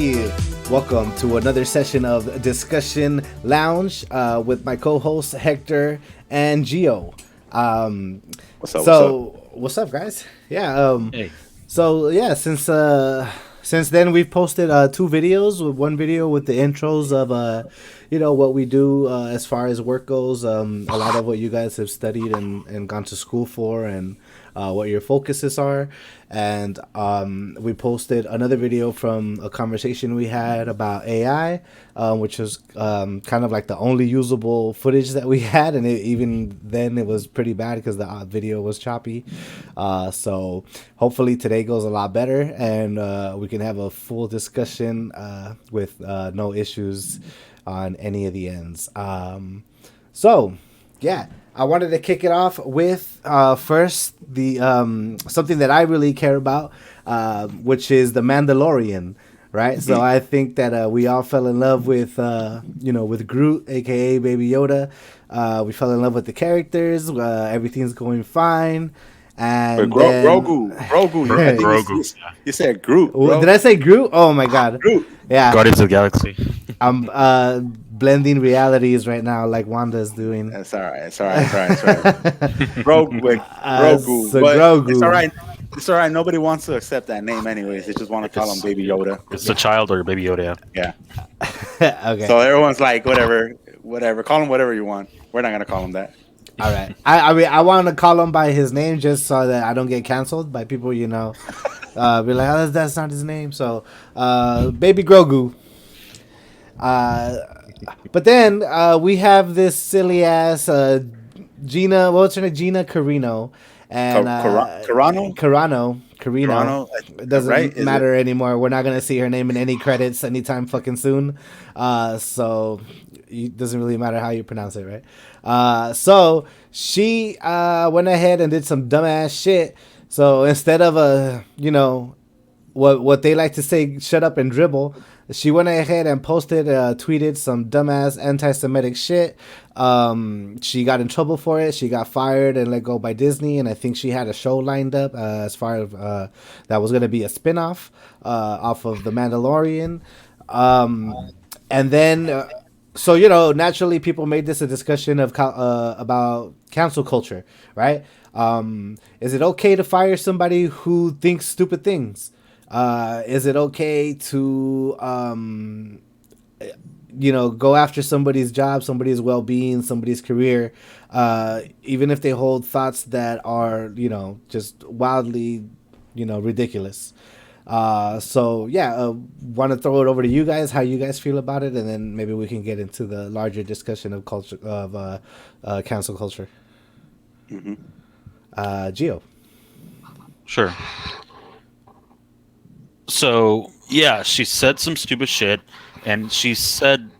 Hey, welcome to another session of Discussion Lounge with my co-hosts Hector and Gio. Um, What's up? What's up? what's up, guys? Yeah. Hey, Since then we've posted two videos. With one video with the intros of what we do as far as work goes. A lot of what you guys have studied and gone to school for, and what your focuses are. And we posted another video from a conversation we had about AI, which was kind of like the only usable footage that we had, and even then it was pretty bad because the video was choppy. So hopefully today goes a lot better, and we can have a full discussion with no issues on any of the ends. So, yeah, I wanted to kick it off with first the something that I really care about, which is the Mandalorian. Right, so I think that we all fell in love with with Groot, aka Baby Yoda. We fell in love with the characters. Everything's going fine, But and then Grogu. I think Grogu. you said Groot, Did bro. I say Groot? Oh my god, Groot. yeah. Guardians of the Galaxy. I'm blending realities right now, like Wanda's doing. That's all right. It's all right. It's all right. It's all right. Grogu. So But it's all Grogu. right. It's all right. Nobody wants to accept that name, anyways. They just want to call him It's, Baby Yoda. it's the child or Baby Yoda. Yeah. Okay. So everyone's like, whatever. Call him whatever you want. We're not gonna call him that. All right. I mean, I want to call him by his name just so that I don't get canceled by people, be like, oh, that's not his name. So, Baby Grogu. But then we have this silly ass Gina. What's her name? Gina Carino. And Carano. Carino. Carano. It doesn't Right? Is matter anymore. We're not gonna see her name in any credits anytime fucking soon. So it doesn't really matter how you pronounce it, right? So she went ahead and did some dumbass shit. So instead of what they like to say, shut up and dribble. She went ahead and posted, tweeted some dumbass anti-Semitic shit. She got in trouble for it. She got fired and let go by Disney, and I think she had a show lined up as far as that was going to be a spinoff off of The Mandalorian. And then, naturally, people made this a discussion of about cancel culture, right? Is it okay to fire somebody who thinks stupid things? Is it okay to go after somebody's job, somebody's well-being, somebody's career, even if they hold thoughts that are just wildly ridiculous? Want to throw it over to you guys, how you guys feel about it, and then maybe we can get into the larger discussion of culture of cancel culture. Mm-hmm. Gio. Sure. So, yeah, she said some stupid shit, and she said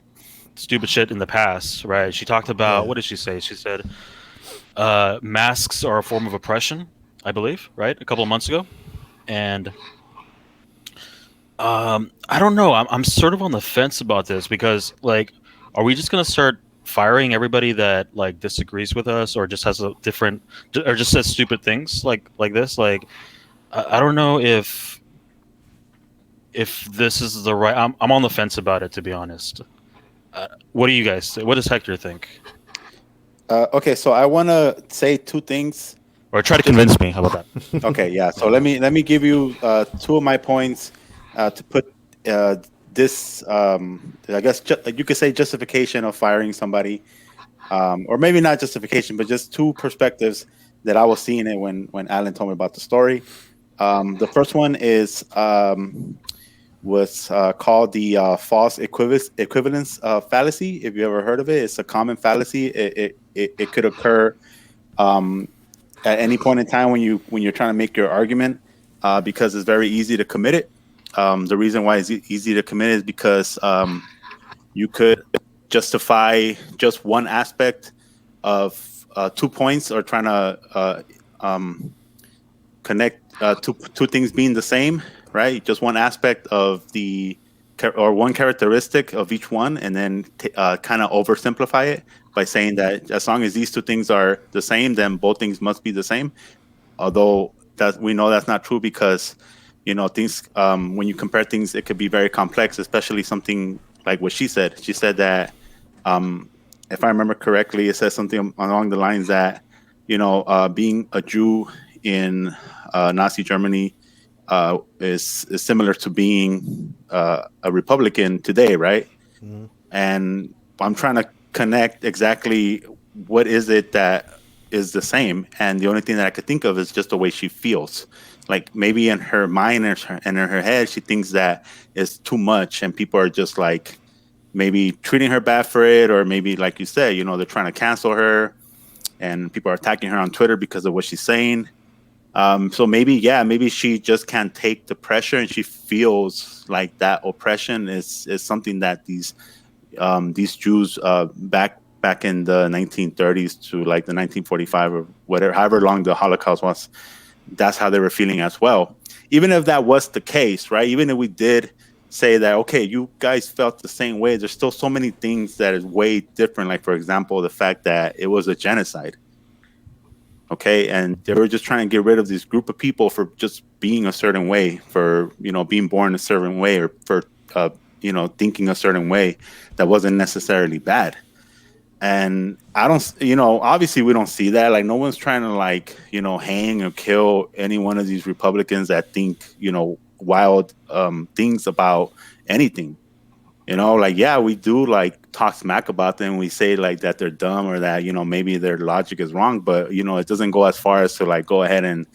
stupid shit in the past, right? She talked about, what did she say? She said, masks are a form of oppression, I believe, right? A couple of months ago. And I don't know. I'm sort of on the fence about this because, like, are we just going to start firing everybody that, like, disagrees with us or just has a different, or just says stupid things like this? Like, I don't know if this is the right. I'm on the fence about it, to be honest. What do you guys say? What does Hector think? Okay, so I want to say two things. Or try to convince me. How about that? Okay, yeah. So let me give you two of my points to put this. I guess you could say justification of firing somebody, or maybe not justification, but just two perspectives that I was seeing it when Alan told me about the story. The first one is was called the false equivalence fallacy. If you ever heard of it, it's a common fallacy. It could occur at any point in time when you're trying to make your argument, because it's very easy to commit it. The reason why it's easy to commit is because you could justify just one aspect of 2 points, or trying to connect two things being the same, right? Just one aspect of or one characteristic of each one, and then kind of oversimplify it by saying that as long as these two things are the same, then both things must be the same. Although that we know that's not true, because things, when you compare things, it could be very complex, especially something like what she said. She said that, um, if I remember correctly, it says something along the lines that, being a Jew in Nazi Germany is similar to being a Republican today, right? Mm-hmm. And I'm trying to connect exactly what is it that is the same. And the only thing that I could think of is just the way she feels. Like maybe in her mind and in her head, she thinks that it's too much, and people are just like maybe treating her bad for it, or maybe like you said, they're trying to cancel her, and people are attacking her on Twitter because of what she's saying. So maybe, yeah, maybe she just can't take the pressure, and she feels like that oppression is something that these Jews back in the 1930s to like the 1945 or whatever, however long the Holocaust was, that's how they were feeling as well. Even if that was the case, right? Even if we did say that, okay, you guys felt the same way, there's still so many things that is way different. Like, for example, the fact that it was a genocide. Okay, and they were just trying to get rid of this group of people for just being a certain way, for being born a certain way, or for thinking a certain way that wasn't necessarily bad. And I don't, obviously we don't see that. Like, no one's trying to, like, hang or kill any one of these Republicans that think wild things about anything. Like, yeah, we do like talk smack about them. We say like that they're dumb, or that maybe their logic is wrong, but it doesn't go as far as to like go ahead and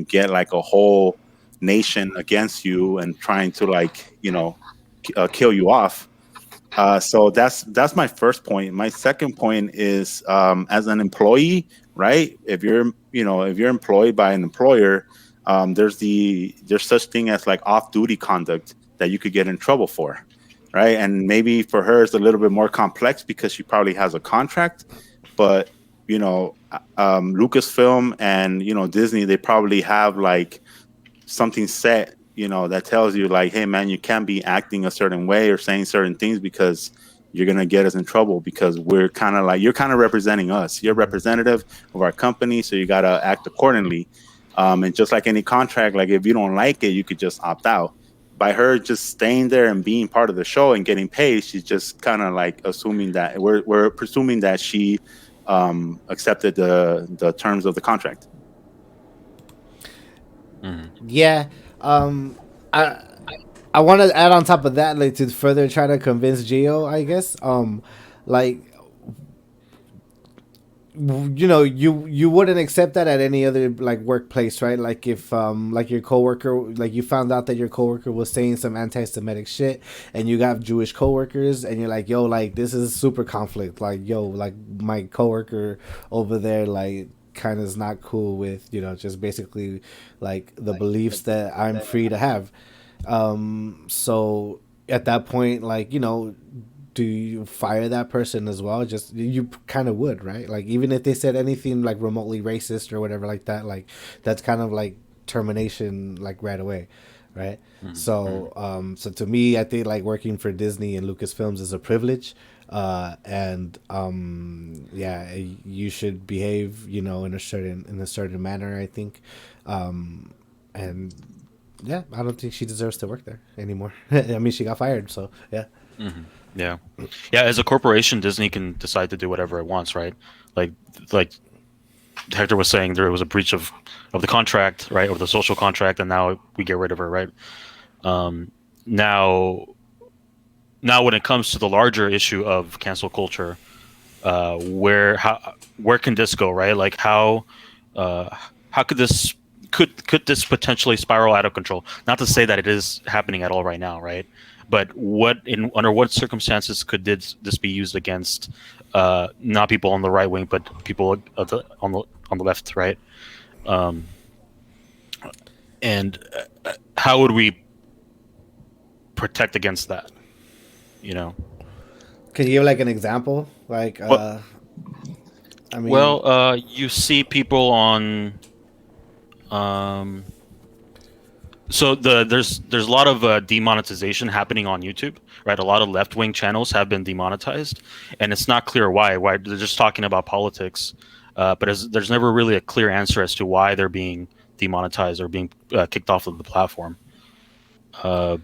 get like a whole nation against you and trying to, like, kill you off. So that's my first point. My second point is, as an employee, right? If you're employed by an employer, there's such thing as like off duty conduct that you could get in trouble for, right? And maybe for her it's a little bit more complex because she probably has a contract, but Lucasfilm and Disney, they probably have like something set, that tells you like, hey man, you can't be acting a certain way or saying certain things because you're gonna get us in trouble, because we're kind of like, you're kind of representing us. You're representative of our company, so you gotta act accordingly. And just like any contract, like if you don't like it, you could just opt out. By her just staying there and being part of the show and getting paid, she's just kind of like assuming that we're presuming that she accepted the terms of the contract. Mhm. Yeah. I I want to add on top of that, like to further try to convince Gio, I guess. Like you wouldn't accept that at any other like workplace, right? Like if like your coworker, like you found out that your coworker was saying some anti-Semitic shit, and you got Jewish coworkers, and you're like, yo, like this is super conflict. Like, yo, like my coworker over there, like kind of is not cool with just basically like the beliefs that I'm free to have. So at that point, like do you fire that person as well? Just you kind of would, right? Like even if they said anything like remotely racist or whatever like that, like that's kind of like termination, like right away, right? Mhm. So so to me, I think like working for Disney and Lucasfilms is a privilege. And yeah, you should behave, in a certain manner, I think. And yeah, I don't think she deserves to work there anymore. I mean, she got fired, so yeah. Mhm. Yeah, yeah. As a corporation, Disney can decide to do whatever it wants, right? Like, like Hector was saying, there was a breach of the contract, right, or the social contract, and now we get rid of her, right? Um, now, now, when it comes to the larger issue of cancel culture, where can this go, right? Like uh, how could this potentially spiral out of control? Not to say that it is happening at all right now, right? But under what circumstances could this be used against not people on the right wing, but people on the left, right? Um, and how would we protect against that? You know, Can you give like an example? Like, Well, I mean, well, you see people on um, so there's a lot of demonetization happening on YouTube, right? A lot of left wing channels have been demonetized, and it's not clear why. Why they're just talking about politics, but there's never really a clear answer as to why they're being demonetized or being kicked off of the platform. Uh,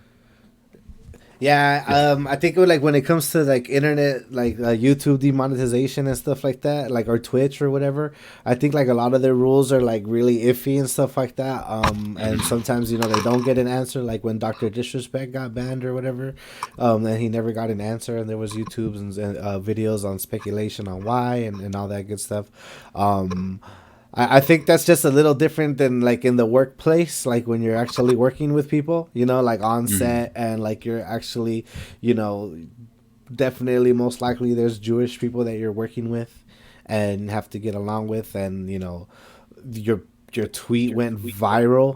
Yeah, yeah. I think like when it comes to like internet, like YouTube demonetization and stuff like that, like or Twitch or whatever, I think like a lot of their rules are like really iffy and stuff like that. And Mhm. sometimes they don't get an answer, like when Doctor Disrespect got banned or whatever, and he never got an answer, and there was YouTube's and videos on speculation on why and all that good stuff. Um, I think that's just a little different than like in the workplace, like when you're actually working with people, like on Mhm. set and like you're actually, you know, definitely most likely there's Jewish people that you're working with and have to get along with, and your your tweet went viral,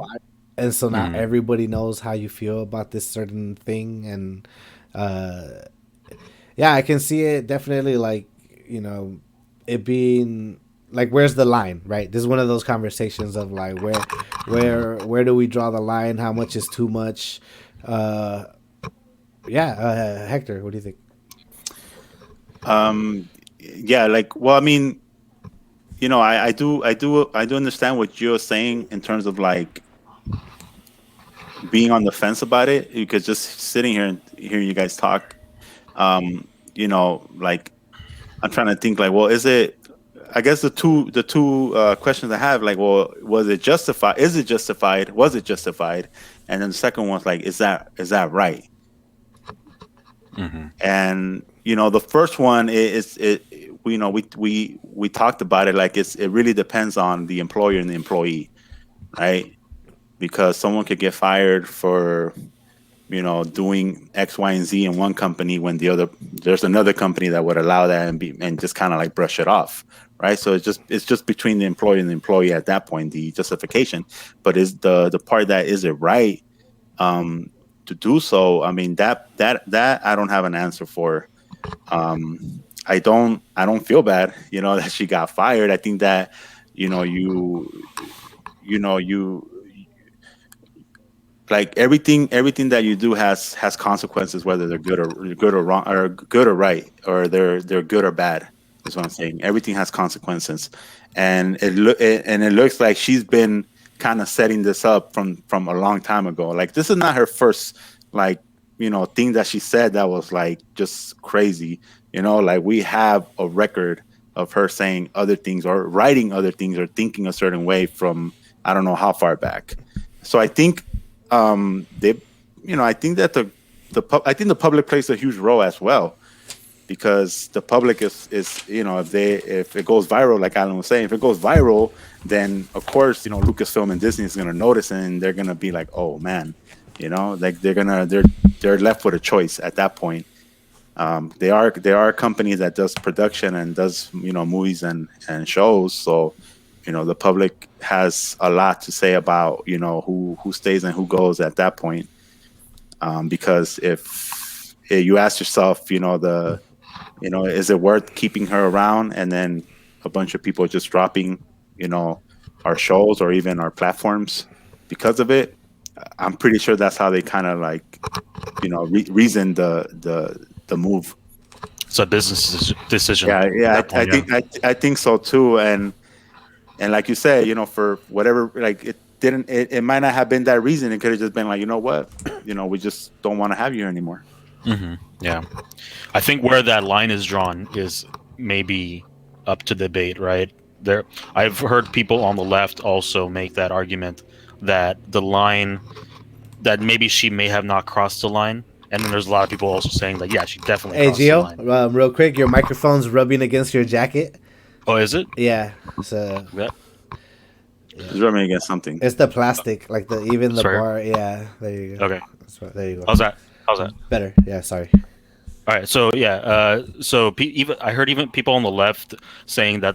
and so now Mhm. everybody knows how you feel about this certain thing, and uh yeah, I can see it definitely, like, it being like, where's the line, right? This is one of those conversations of like, where do we draw the line? How much is too much? Uh, yeah, Hector, what do you think? Yeah, like, well, I mean, I do understand what you're saying in terms of like being on the fence about it, because just sitting here and hearing you guys talk, like, I'm trying to think, like, well, is it? I guess the two questions I have, like, well, was it justified? Is it justified? Was it justified? And then the second one's like, is that right? Mhm. And the first one is it. We talked about it, like, it really depends on the employer and the employee, right? Because someone could get fired for doing X, Y, and Z in one company, when there's another company that would allow that and just kind of like brush it off, right? So it's just between the employer and the employee at that point, the justification. But is the part that, is it right um, to do so? I mean, that I don't have an answer for. I don't feel bad, that she got fired. I think that you like, everything that you do has consequences, whether they're good or wrong, or good or right, or they're good or bad. Is what I'm saying. Everything has consequences, and it looks like she's been kind of setting this up from a long time ago. Like, this is not her first, like, thing that she said that was like just crazy. Like, we have a record of her saying other things, or writing other things, or thinking a certain way from, I don't know how far back. So I think they I think that I think the public plays a huge role as well, because the public is if it goes viral, like Alan was saying, if it goes viral, then of course Lucasfilm and Disney is going to notice, and they're going to be like, oh man, like, they're left with a choice at that point. They are a company that does production and does movies and shows. So the public has a lot to say about who stays and who goes at that point. Because if you ask yourself, is it worth keeping her around, and then a bunch of people just dropping you know our shows or even our platforms because of it? I'm pretty sure that's how they kind of like reason the move. It's a business decision Yeah, at yeah, that I point. Yeah. think I think so too. And like you said, for whatever, like, it might not have been that reason. It could have just been like, you know what, we just don't want to have you here anymore. Yeah. I think where that line is drawn is maybe up to debate, right? There, I've heard people on the left also make that argument that the line, that maybe she may have not crossed the line, and then there's a lot of people also saying that yeah, she definitely Hey, crossed the Gio, line. real quick, your microphone's rubbing against your jacket. Oh, is it? Yeah, so That yeah, It's rubbing against something. it's the plastic, like even it's the right here. bar. Yeah, there you go. Okay. There you go. How's that? How's that? Better. Yeah, sorry. All right, so yeah, even I heard even people on the left saying that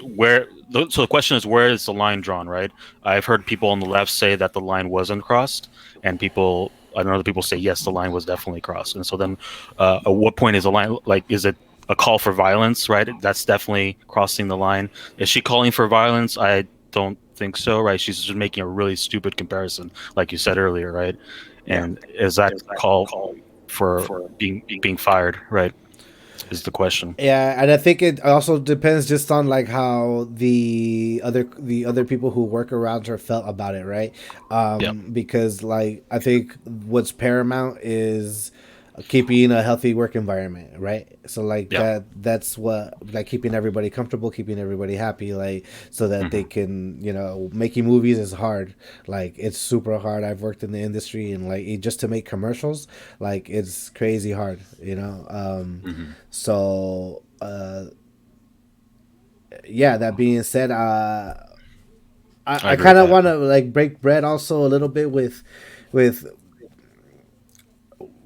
where. So the question is, where is the line drawn, right? I've heard people on the left say that the line wasn't crossed, and I know other people say yes, the line was definitely crossed. And so then, at what point is the line? Like, is it a call for violence, right? That's definitely crossing the line. Is she calling for violence? I don't think so, right? She's just making a really stupid comparison, like you said earlier, right? Yeah. And is that call for being fired, right? is the question. Yeah, and I think it also depends just on like how the other people who work around her felt about it, right? Yep. Because like I think what's paramount is keeping a healthy work environment, right? So like Yep. that's what, like, keeping everybody comfortable, keeping everybody happy, like, so that they Hmm. can, making movies is hard. Like, it's super hard. I've worked in the industry, and like just to make commercials, like, it's crazy hard, Hmm. so yeah, that being said, I I agree with kind of that. want to like break bread also a little bit with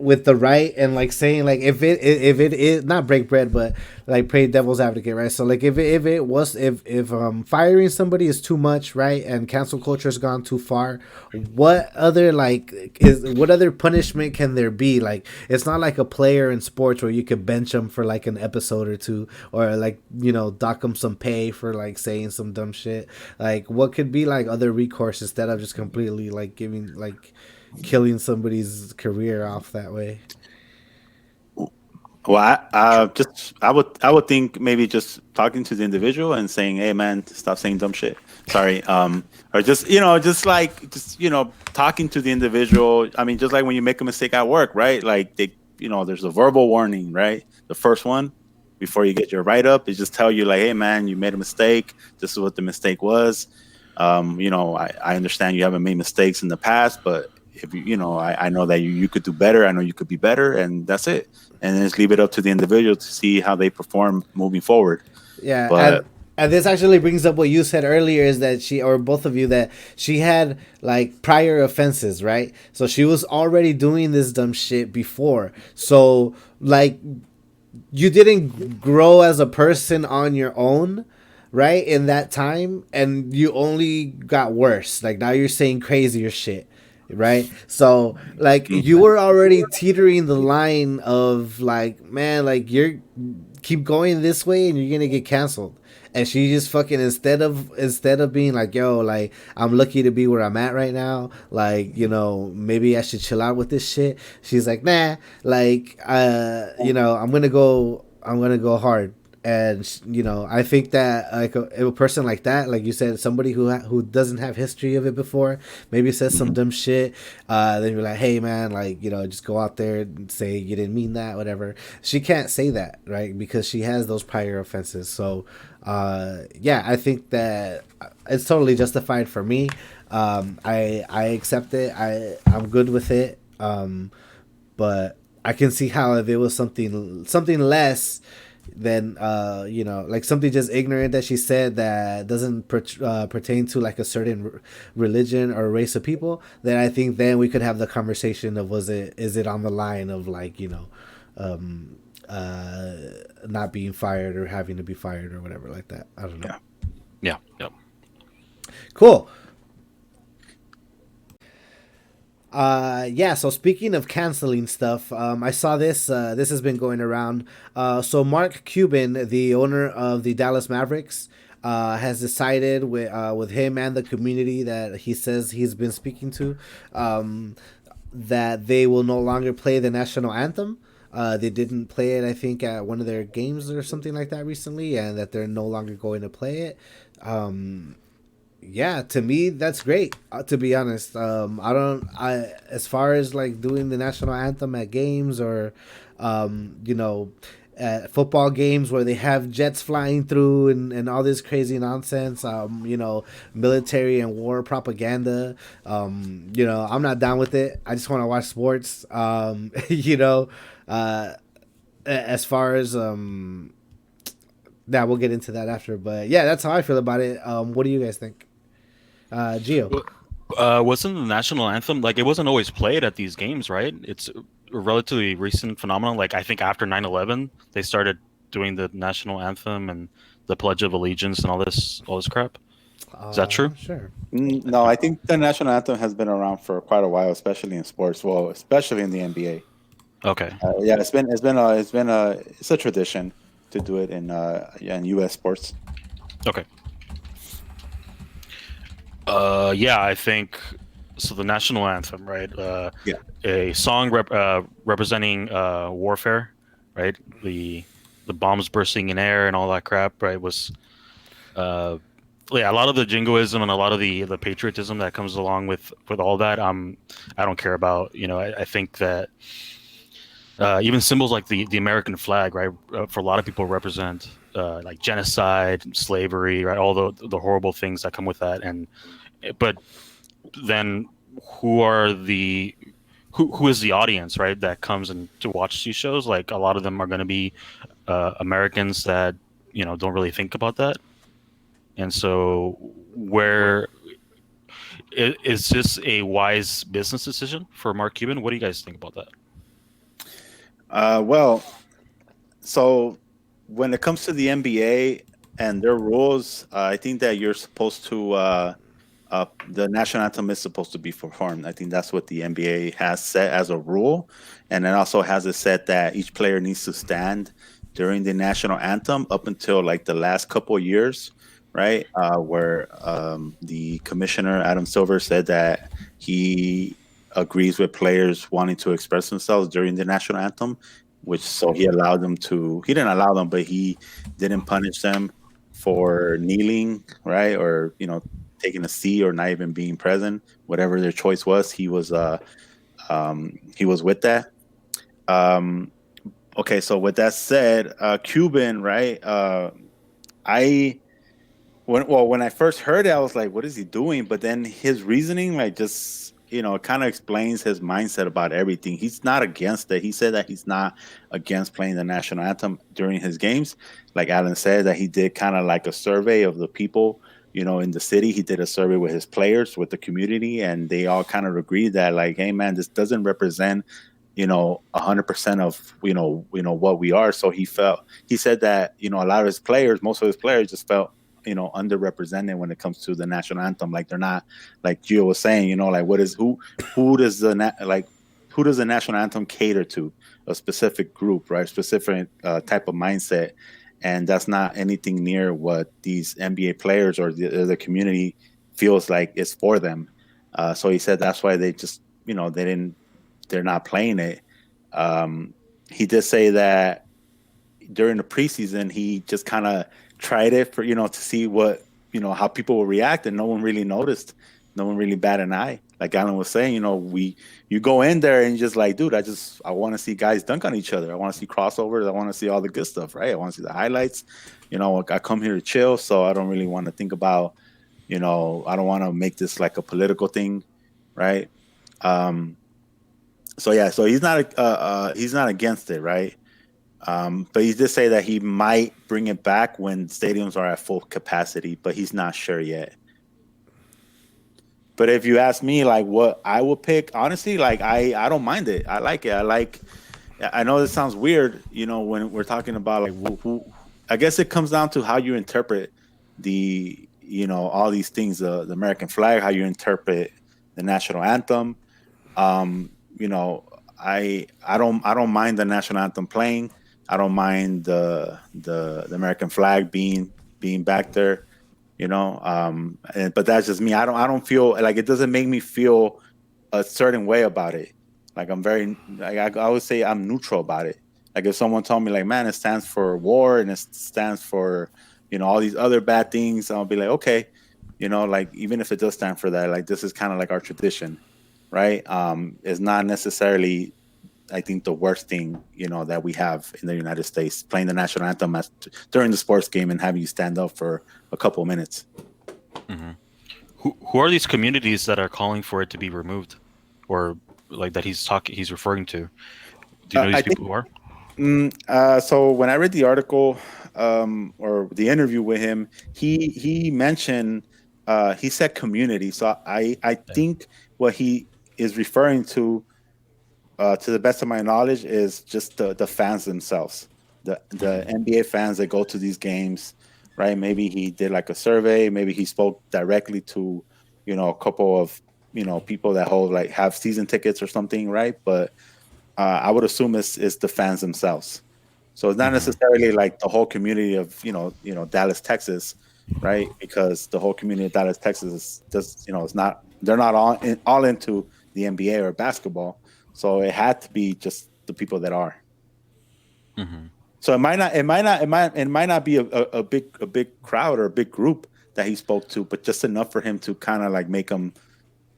with the right, and like saying, like, if it is not break bread, but like play devil's advocate, right? So like if it was, if firing somebody is too much, right, and cancel culture has gone too far, what other punishment can there be? Like, it's not like a player in sports where you could bench them for like an episode or two, or like, dock them some pay for like saying some dumb shit. Like, what could be like other recourse instead of just completely like giving, like, killing somebody's career off that way? Well, I would think maybe just talking to the individual and saying, "Hey, man, stop saying dumb shit." Sorry, or just talking to the individual. I mean, just like when you make a mistake at work, right? Like there's a verbal warning, right? The first one before you get your write up is just tell you like, "Hey, man, you made a mistake. This is what the mistake was. I understand you haven't made mistakes in the past, but if I know that you could do better. I know you could be better, and that's it. And then just leave it up to the individual to see how they perform moving forward. Yeah, But and this actually brings up what you said earlier, is that she, or both of you, that she had like prior offenses, right? So she was already doing this dumb shit before. So like, you didn't grow as a person on your own, right, in that time, and you only got worse. Like, now you're saying crazier shit, right? So like, mm, you were already teetering the line of like, man, like, you're keep going this way and you're gonna get canceled. And she just fucking, instead of being like, yo, like, I'm lucky to be where I'm at right now, like, maybe I should chill out with this shit. She's like, nah, like, I'm gonna go hard. And I think that, like, a person like that, like you said, somebody who doesn't have history of it before, maybe says some mhm. dumb shit, then you're like, hey man, like, just go out there and say you didn't mean that, whatever. She can't say that, right, because she has those prior offenses. So yeah, I think that it's totally justified for me. I accept it. I'm good with it. But I can see how, if it was something less than, like, something just ignorant that she said that doesn't pertain to like a certain religion or race of people, then I think then we could have the conversation of, is it on the line of, like, um, uh, not being fired or having to be fired or whatever like that. I don't know. Yeah. Yeah. Yep. Cool. Yeah, so speaking of canceling stuff, I saw this. This has been going around. So Mark Cuban, the owner of the Dallas Mavericks, has decided with him and the community that he says he's been speaking to, that they will no longer play the national anthem. They didn't play it, I think, at one of their games or something like that recently, and that they're no longer going to play it. Yeah, to me that's great. To be honest, I don't. I as far as like doing the national anthem at games, or, at football games where they have jets flying through, and all this crazy nonsense. Military and war propaganda. I'm not down with it. I just want to watch sports. Uh, as far as Now we'll get into that after. But yeah, that's how I feel about it. What do you guys think? Geo. Well, wasn't the national anthem like it wasn't always played at these games, right? It's a relatively recent phenomenon. Like I think after 9/11, they started doing the national anthem and the Pledge of Allegiance and all this crap. Is that I'm true? not sure. No, I think the national anthem has been around for quite a while, especially in sports. Well, especially in the NBA. Okay. Yeah, it's a tradition to do it in U.S. sports. Okay. Yeah, I think so. The national anthem, right? Yeah. A song representing warfare, right? The the bombs bursting in air and all that crap, right, was uh, yeah, a lot of the jingoism and a lot of the patriotism that comes along with all that. I don't care about. I think that even symbols like the American flag, right, for a lot of people represent like genocide, slavery, right, all the horrible things that come with that. And but then who are the who is the audience, right, that comes in to watch these shows? Like a lot of them are going to be Americans that don't really think about that. And so, where is this a wise business decision for Mark Cuban? What do you guys think about that? Well, so when it comes to the NBA and their rules, I think that you're supposed to the national anthem is supposed to be performed. I think that's what the NBA has set as a rule, and it also has it set that each player needs to stand during the national anthem up until like the last couple of years, right? Where the commissioner Adam Silver said that he agrees with players wanting to express themselves during the national anthem, which so he allowed them to. He didn't allow them, but he didn't punish them for kneeling, right? Or taking a seat or not even being present, whatever their choice was. He was with that. Um, okay, so with that said, Cuban, right? I when I first heard it, I was like, "What is he doing?" But then his reasoning, like, just it kind of explains his mindset about everything. He's not against it. He said that he's not against playing the national anthem during his games. Like Alan said, that he did kind of like a survey of the people, in the city. He did a survey with his players, with the community, and they all kind of agreed that, like, hey, man, this doesn't represent 100% of what we are. So he said that a lot of his players, most of his players, just felt underrepresented when it comes to the national anthem. Like they're not, like Gio was saying, like what is who does who does the national anthem cater to? A specific group, right? Specific type of mindset, and that's not anything near what these NBA players or the community feels like it's for them. So he said that's why they just they're not playing it. Um, he did say that during the preseason, he just kind of tried it for to see what how people will react, and no one really noticed. No one really bat an eye. Like Alan was saying, you go in there and just like, dude, I want to see guys dunk on each other. I want to see crossovers. I want to see all the good stuff, right? I want to see the highlights. I come here to chill, so I don't really want to think about, I don't want to make this like a political thing, right? Um, so yeah, so he's not against it, right? But he did say that he might bring it back when stadiums are at full capacity, but he's not sure yet. But if you ask me, like what I would pick, honestly, like I don't mind it. I like it. I know this sounds weird, when we're talking about like I guess it comes down to how you interpret all these things, the American flag, how you interpret the national anthem. Um, you know, I don't mind the national anthem playing. I don't mind the American flag being back there. But that's just me. I don't feel like it doesn't make me feel a certain way about it. Like I'm very like I would say I'm neutral about it. Like if someone told me like, man, it stands for war and it stands for all these other bad things, I'll be like, okay, like even if it does stand for that, like this is kind of like our tradition, right? It's not necessarily, I think, the worst thing that we have in the United States, playing the national anthem during the sports game and having you stand up for a couple of minutes. Mm-hmm. Who are these communities that are calling for it to be removed, or like that he's referring to? Do you know I these think people who are? so. When I read the article or the interview with him, he mentioned he said community. So I think what he is referring to the best of my knowledge, is just the fans themselves, the Mm-hmm. NBA fans that go to these games, right? Maybe he did like a survey, maybe he spoke directly to, a couple of people that hold like have season tickets or something, right? But I would assume it's the fans themselves. So it's not Mm-hmm. necessarily like the whole community of Dallas, Texas, right? Because the whole community of Dallas, Texas is just it's not, they're not all into the NBA or basketball. So it had to be just the people that are. Mm-hmm. So it might not be a big crowd or a big group that he spoke to, but just enough for him to kind of like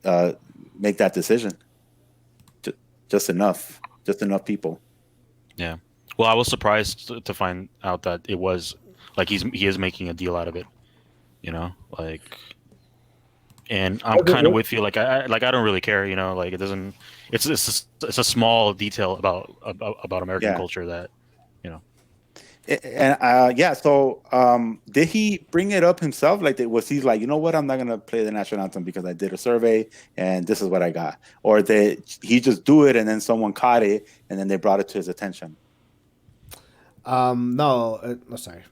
uh, make that decision. Just, just enough people. Yeah. Well, I was surprised to find out that it was like he is making a deal out of it. You know, like, and I'm kind of with you. Like I don't really care. You know, like it doesn't. It's a small detail about American Yeah. culture that you know. And yeah, so did he bring it up himself? Like, was he like, you know what, I'm not gonna play the national anthem because I did a survey and this is what I got, or did he just do it and then someone caught it and then they brought it to his attention? No, no, sorry.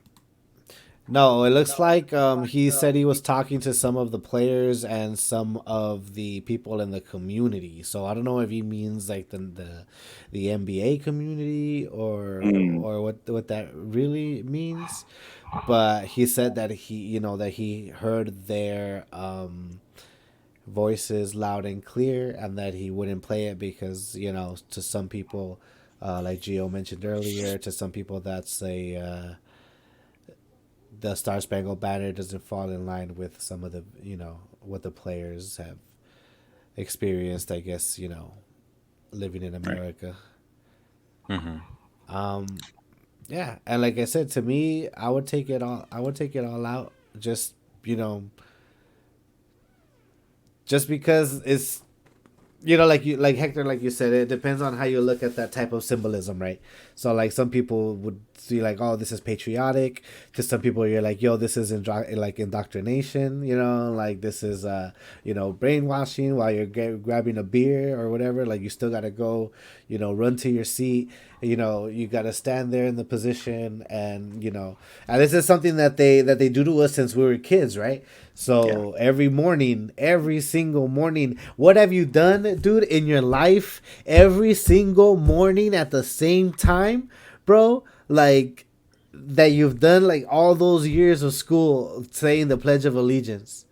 No, it looks like he said he was talking to some of the players and some of the people in the community. So I don't know if he means like the NBA community Mm, or what that really means. But he said that he heard their voices loud and clear, and that he wouldn't play it because to some people, like Gio mentioned earlier, to some people that's a the Star Spangled Banner doesn't fall in line with some of the what the players have experienced. I guess living in right. America. Hmm. Yeah, and like I said, to me, I would take it all. I would take it all out. Just you know, just because it's like Hector, like you said, it depends on how you look at that type of symbolism, right? So like some people would see like, oh, this is patriotic. To some people, you're like, yo, this is like indoctrination. Like this is brainwashing while you're grabbing a beer or whatever. Like you still gotta go, run to your seat. You gotta stand there in the position, and this is something that they do to us since we were kids, right? Yeah. So every morning, every single morning, what have you done, dude, in your life? Every single morning at the same time, bro? Like that you've done like all those years of school saying the Pledge of Allegiance.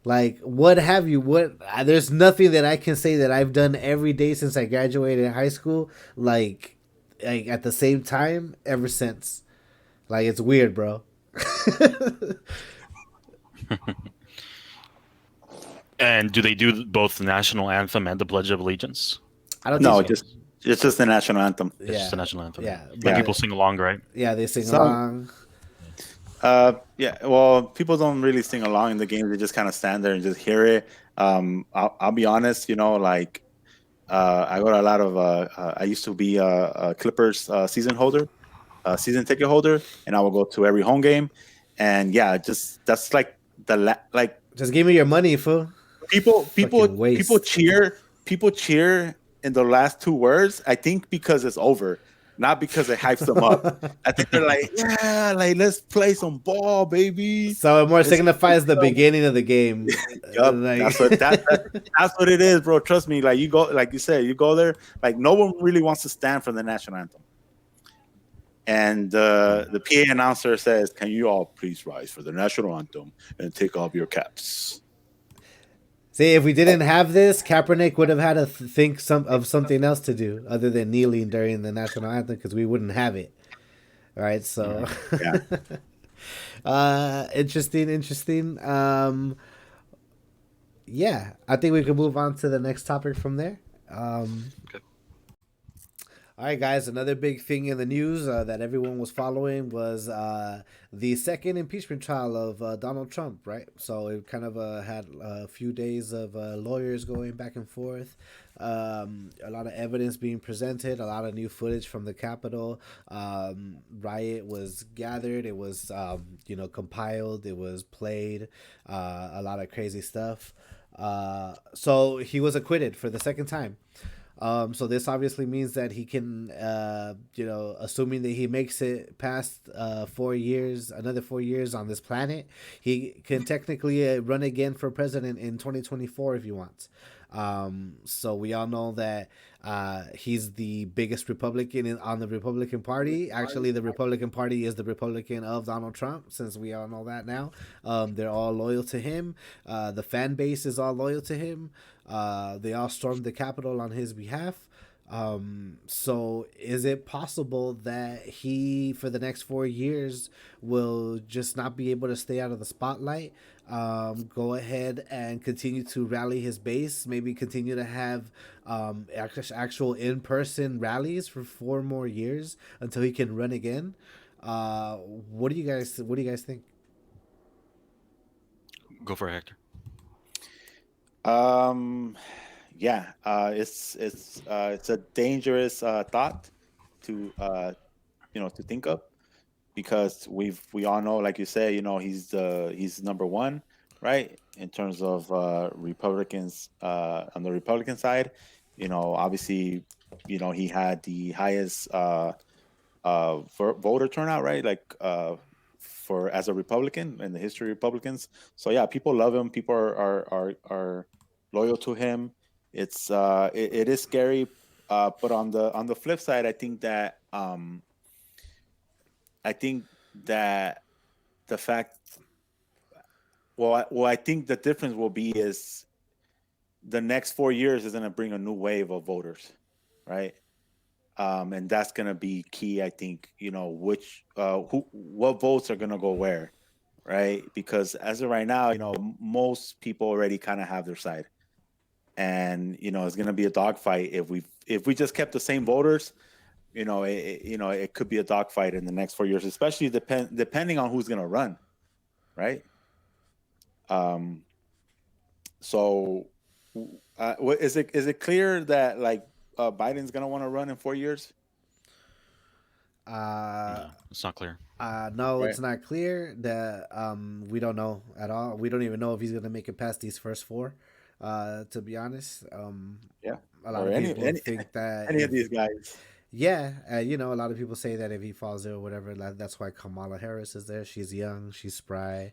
Like what have you? What? There's nothing that I can say that I've done every day since I graduated high school. Like at the same time ever since. Like it's weird, bro. And do they do both the national anthem and the Pledge of Allegiance? I don't think No, so. just it's just the national anthem. It's just the Yeah, national anthem. yeah, But but Yeah. people sing along, right? yeah, they sing Some along. Yeah, well, people don't really sing along in the game. They just kind of stand there and just hear it. I'll be honest, like I got a lot of I used to be a Clippers season ticket holder, and I will go to every home game. And yeah, just that's like like Just give me your money, fool. people Fucking people people waste. cheer in the last two words. I think because it's over, not because it hypes them up. I think they're like, yeah, like let's play some ball, baby. So it more Let's see what's signifies the up. beginning of the game. Yup, Like, that's what it is, bro. Trust me. Like you go, like you said, you go there. Like no one really wants to stand for the national anthem. And the PA announcer says, "Can you all please rise for the national anthem and take off your caps?" see, if we didn't have this, Kaepernick would have had to think of something else to do other than kneeling during the national anthem because we wouldn't have it. All right, so Hmm. Yeah. interesting, interesting. Yeah, I think we can move on to the next topic from there. Um, Okay. All right, guys. Another big thing in the news that everyone was following was the second impeachment trial of Donald Trump, right? So it kind of had a few days of lawyers going back and forth, a lot of evidence being presented, a lot of new footage from the Capitol. Riot was gathered, it was compiled, it was played, a lot of crazy stuff. So he was acquitted for the second time. So this obviously means that he can, assuming that he makes it past 4 years, another 4 years on this planet, he can technically run again for president in 2024 if he wants. So we all know that he's the biggest Republican on the Republican Party. Actually, the Republican Party is the Republican of Donald Trump, since we all know that now. They're all loyal to him. The fan base is all loyal to him. They all stormed the Capitol on his behalf. So is it possible that he, for the next 4 years, will just not be able to stay out of the spotlight? Go ahead and continue to rally his base. Maybe continue to have actual in-person rallies for 4 more years until he can run again. What do you guys think? Go for it, Hector. Um, yeah, it's a dangerous thought to to think of, because we all know, like you say, he's number one, right, in terms of Republicans on the Republican side. Obviously, he had the highest voter turnout, right? Like for as a Republican in the history of Republicans. So yeah, people love him. People are loyal to him. It is scary, but on the flip side, I think that the fact, I think the difference will be is the next 4 years is going to bring a new wave of voters, right? And that's going to be key. I think which what votes are going to go where, right? Because as of right now, most people already kind of have their side, and it's going to be a dogfight if we just kept the same voters. It could be a dogfight in the next 4 years, especially depending on who's going to run, right? Um, so, is it clear that like Biden's going to want to run in 4 years, Uh, No, it's not clear. no, right? it's not clear. That we don't know at all. We don't even know if he's gonna make it past these first four. To be honest, Yeah, a lot or of any people any think that any of if these guys. yeah, a lot of people say that if he falls ill or whatever, that's why Kamala Harris is there. She's young, she's spry.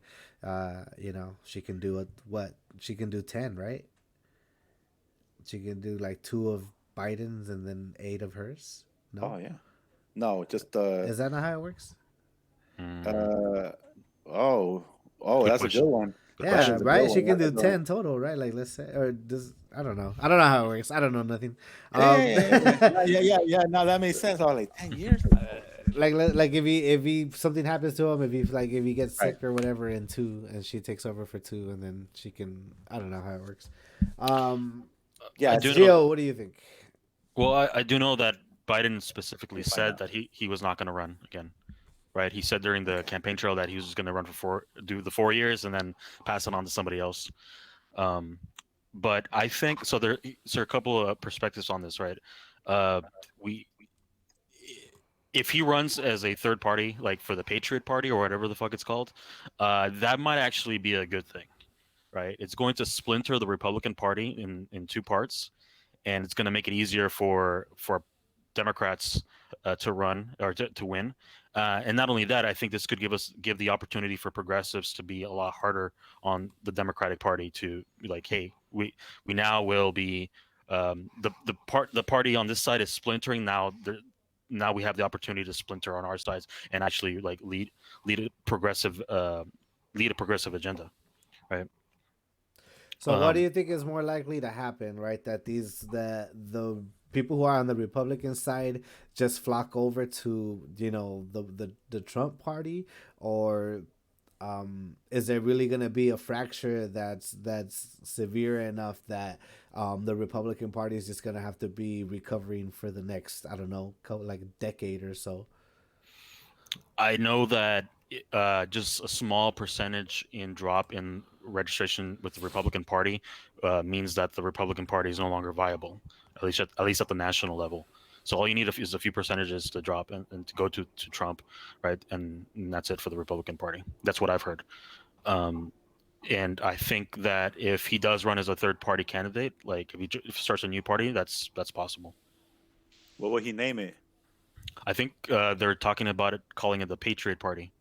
She can do what she can do 10, right? She can do like two of Biden's and then eight of hers. No, Oh yeah, no, just is that not how it works? Mm, uh oh good that's a good question. one. Good That Yeah, question. is a good right. She one. can That's a do good one. 10 total, right? Like let's say, or does I don't know. I don't know how it works. I don't know nothing. Yeah, Um, yeah. No, that makes sense. I was like 10 years. like if he something happens to him, if he gets Right. sick or whatever in two, and she takes over for two, and then she can. I don't know how it works. Um, I Yeah, do know. Gio, what do you think? Well, I do know that Biden specifically we find said out. that he was not going to run again. Right? He said during the Okay. campaign trail that he was just going to run for do the 4 years, and then pass it on to somebody else. Um, but I think so. There are a couple of perspectives on this, right? Uh, we If he runs as a third party, like for the Patriot Party or whatever the fuck it's called, that might actually be a good thing, right? It's going to splinter the Republican Party in two parts, and it's going to make it easier for Democrats to run or to win. And not only that, I think this could give the opportunity for progressives to be a lot harder on the Democratic Party to be like, hey, we now will be the party on this side is splintering now. Now we have the opportunity to splinter on our sides and actually like lead a progressive lead a progressive agenda, right? So, what do Um, you think is more likely to happen? Right, that the people who are on the Republican side just flock over to the Trump party, or is there really going to be a fracture that's severe enough that the Republican Party is just going to have to be recovering for the next, I don't know, like decade or so? I know that just a small percentage in drop in registration with the Republican Party means that the Republican Party is no longer viable, at least at the national level. So all you need is a few percentages to drop and to go to Trump, right? And that's it for the Republican Party. That's what I've heard. Um, and I think that if he does run as a third party candidate, like if he starts a new party, that's possible. What will he name it? I think they're talking about it, calling it the Patriot Party.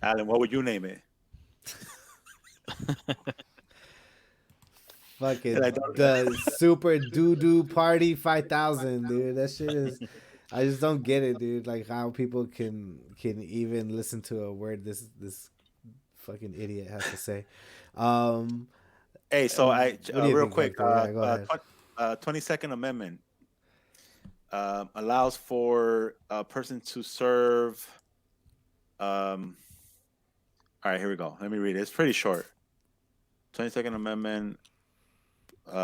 Alan, what would you name it? And I Fucking don't. the Super Doo Doo Party 5000, dude. That shit is. I just don't get it, dude. Like how people can even listen to a word this fucking idiot has to say. Um, Hey, so what do you real think, quick, Hector? Yeah, go ahead. 22nd Amendment allows for a person to serve. Um, all right, here we go. Let me read it. It's pretty short. 22nd Amendment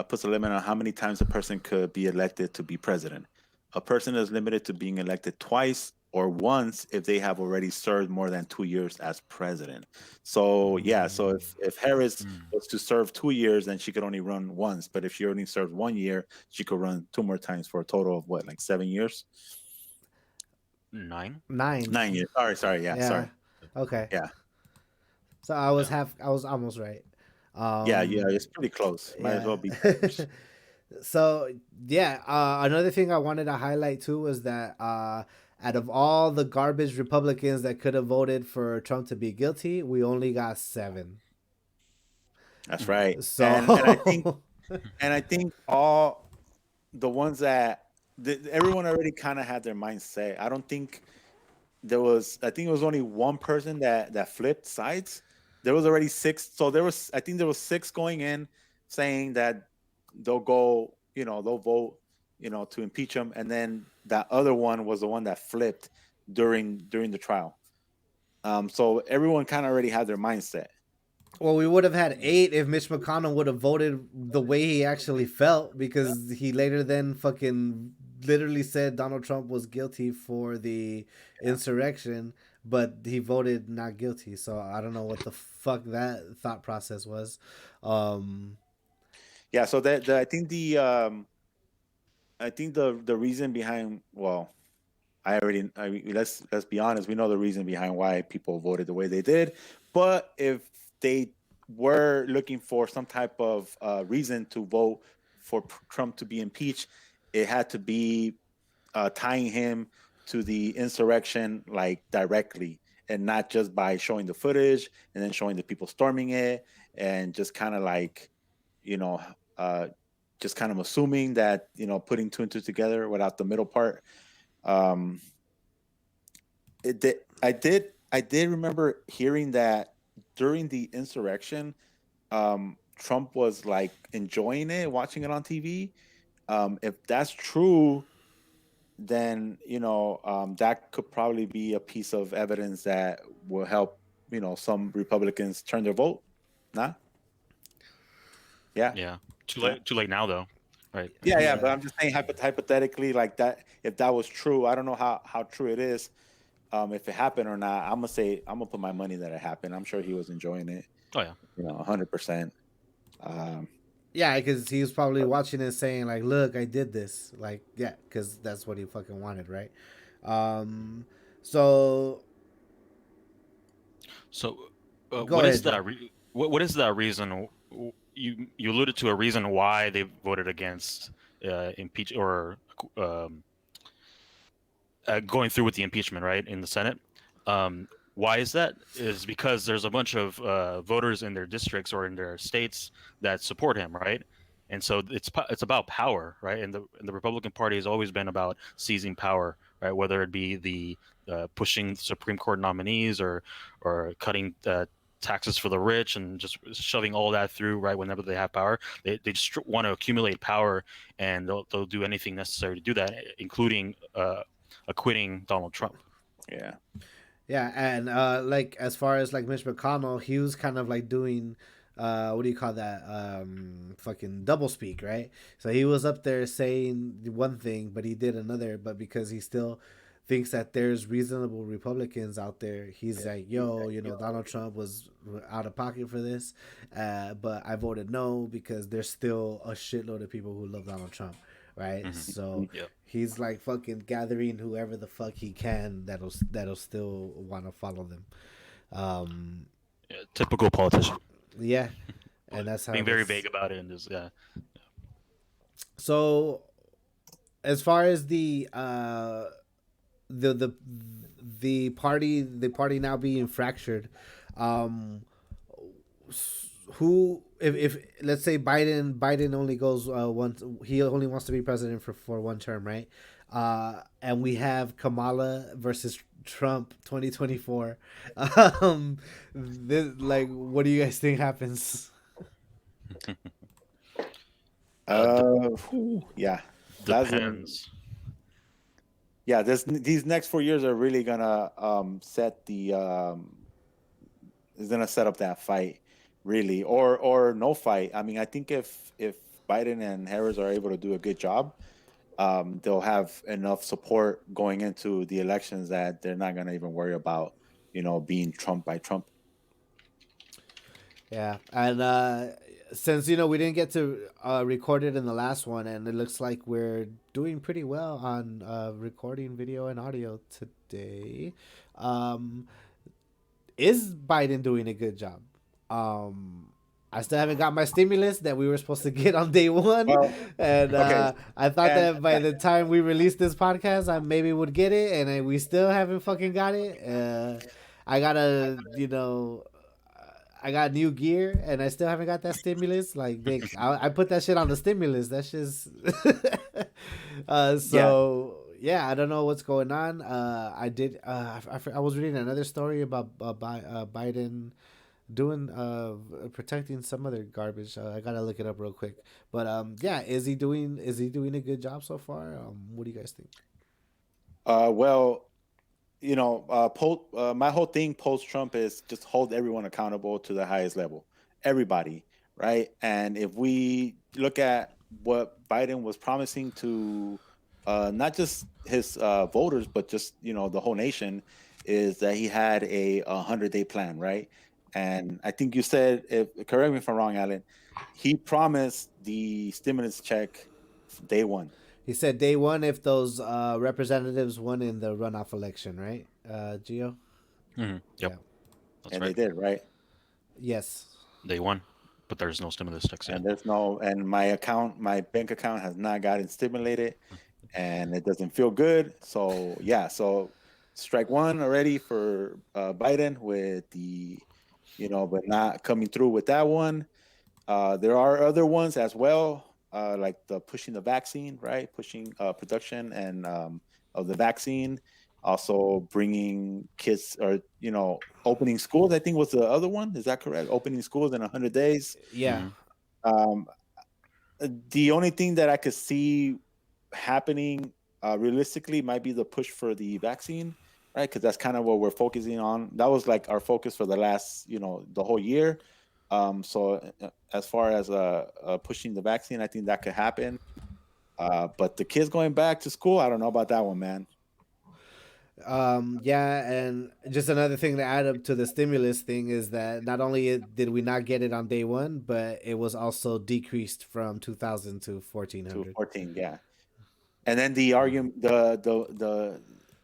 puts a limit on how many times a person could be elected to be president. A person is limited to being elected twice or once if they have already served more than 2 years as president. So yeah, so Mm, if Harris Mm. was to serve 2 years, then she could only run once. But if she only served 1 year, she could run two more times for a total of what, like 7 years? 9. 9. 9 years. Sorry, yeah, Yeah. sorry, Okay. yeah, So I was Yeah. half. I was almost right. yeah. Um. It's pretty close. Might as well Yeah. be 10 years. So yeah. Another thing I wanted to highlight too was that out of all the garbage Republicans that could have voted for Trump to be guilty, we only got 7. That's Mm. right. And I think So and I think all the ones that everyone already kind of had their mind set. I don't think there was. I think it was only one person that flipped sides. There was already six. So there was. I think there was six going in saying that they'll go. They'll vote. To impeach him, and then that other one was the one that flipped during the trial. So everyone kind of already had their mindset. well, we would have had Yeah. 8 if Mitch McConnell would have voted the way he actually felt, because he later then fucking literally said Donald Trump was guilty for the insurrection, but he voted not guilty. So I don't know what the fuck that thought process was. Um, Yeah. So I think the reason behind, well, let's be honest. We know the reason behind why people voted the way they did. But if they were looking for some type of reason to vote for Trump to be impeached, it had to be tying him to the insurrection, like, directly, and not just by showing the footage and then showing the people storming it, and just kind of like, you know uh just kind of assuming that, putting two and two together without the middle part. um I did remember hearing that during the insurrection, Trump was like enjoying it, watching it on TV. If that's true, then that could probably be a piece of evidence that will help some Republicans turn their vote. Nah, yeah, Yeah. Too yeah, late. Too late now, though. Right. yeah. But yeah. I'm just saying, hypothetically, like that, if that was true, I don't know how true it is. If it happened or not, I'm gonna put my money that it happened. I'm sure he was enjoying it, Oh yeah. 100%. Um, Yeah, because he was probably watching it saying like, "Look, I did this." Like, yeah, because that's what he fucking wanted, right? Um, so So, go what is ahead, that? Joe. What is that reason? You alluded to a reason why they voted against impeach or um, going through with the impeachment, right, in the Senate. Why is that? Is because there's a bunch of voters in their districts or in their states that support him, right? And so it's about power, right? And the Republican Party has always been about seizing power, right? Whether it be the pushing Supreme Court nominees or cutting taxes for the rich and just shoving all that through, right? Whenever they have power, they just want to accumulate power, and they'll do anything necessary to do that, including acquitting Donald Trump. yeah, Yeah, and like as far as like Mitch McConnell, he was kind of like doing what do you call that? Fucking double speak, right? So he was up there saying one thing, but he did another. But because he still thinks that there's reasonable Republicans out there, he's yeah, like, he's yo, like, yo, Donald Trump was out of pocket for this, but I voted no because there's still a shitload of people who love Donald Trump, right? Hmm. So Yep. he's like fucking gathering whoever the fuck he can that'll still want to follow them. Um, Yeah, typical politician, yeah, and that's how being it very vague is. about it and just yeah. So as far as the the the party now being fractured, um, who if let's say Biden only goes once, he only wants to be president for one term, right? And we have Kamala versus Trump 2024. This, like, what do you guys think happens? Uh, Yeah, that's gonna. depends. Yeah, these next 4 years are really gonna set the is gonna set up that fight, really, or no fight. I mean, I think if Biden and Harris are able to do a good job, they'll have enough support going into the elections that they're not gonna even worry about, being Trump by Trump. Yeah, and since we didn't get to record it in the last one, and it looks like we're doing pretty well on recording video and audio today. Um, is Biden doing a good job? Um, I still haven't got my stimulus that we were supposed to get on day one, Well, and okay, I thought and that by the time we released this podcast, I maybe would get it, and we still haven't fucking got it. I gotta, I got new gear, and I still haven't got that stimulus. Like, they, I put that shit on the stimulus. That's just, yeah, so yeah, I don't know what's going on. I did. I was reading another story about Biden doing protecting some other garbage. I gotta look it up real quick. But yeah, is he doing a good job so far? What do you guys think? well, my whole thing post Trump is just hold everyone accountable to the highest level, everybody, right? And if we look at what Biden was promising to not just his voters, but just the whole nation, is that he had a 100-day plan, right? And I think you said, if correct me if I'm wrong, Alan, he promised the stimulus check day one, He said day one if those representatives won in the runoff election, right? Geo. Yep, Yeah. that's and they right. did, right? Yes. They won, but there's no stimulus checks yet. And my bank account has not gotten stimulated, and it doesn't feel good. So yeah, so strike one already for Biden with but not coming through with that one. There are other ones as well, like the pushing the vaccine, right? Pushing production and of the vaccine, also bringing kids, or opening schools. I think was the other one. Is that correct? Opening schools in 100 days. Yeah. Hmm. Um, the only thing that I could see happening realistically might be the push for the vaccine, right? Because that's kind of what we're focusing on. That was like our focus for the last, the whole year. So as far as pushing the vaccine, I think that could happen. But the kids going back to school, I don't know about that one, man. Yeah, and just another thing to add up to the stimulus thing is that not only did we not get it on day one, but it was also decreased from 2,000 to To 1,400. 14, yeah. And then the argument, the